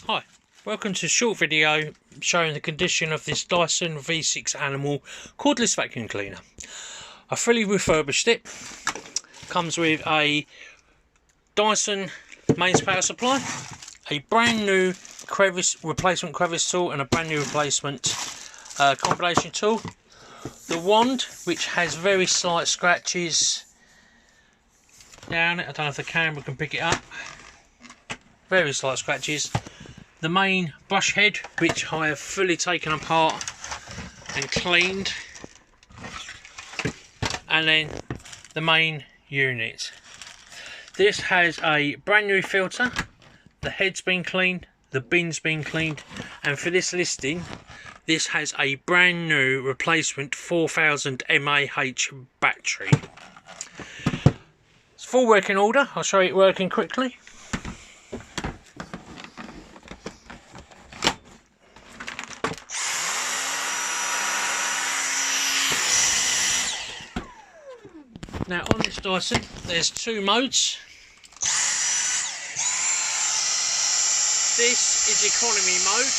Hi, welcome to a short video showing the condition of this Dyson V6 Animal cordless vacuum cleaner. I fully refurbished it. Comes with a Dyson mains power supply, a brand new replacement crevice tool and a brand new replacement combination tool. The wand, which has very slight scratches down it, I don't know if the camera can pick it up, very slight scratches. The main brush head, which I have fully taken apart and cleaned, and then the main unit. This has a brand new filter, the head's been cleaned, the bin's been cleaned, and for this listing this has a brand new replacement 4000 mAh battery. It's full working order. I'll show you it working quickly. Now on this Dyson there's two modes. This is economy mode,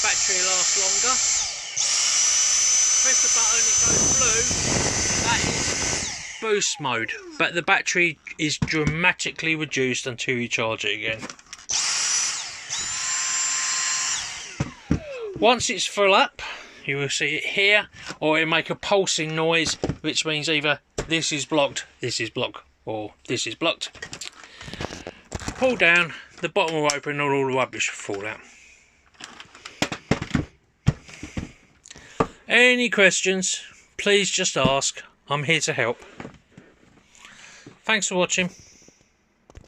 battery lasts longer. Press the button, it goes blue, that is boost mode, but the battery is dramatically reduced until you charge it again. Once it's full up, you will see it here, or it'll make a pulsing noise, which means either this is blocked, or this is blocked. Pull down, the bottom will open and all the rubbish will fall out. Any questions, please just ask. I'm here to help. Thanks for watching.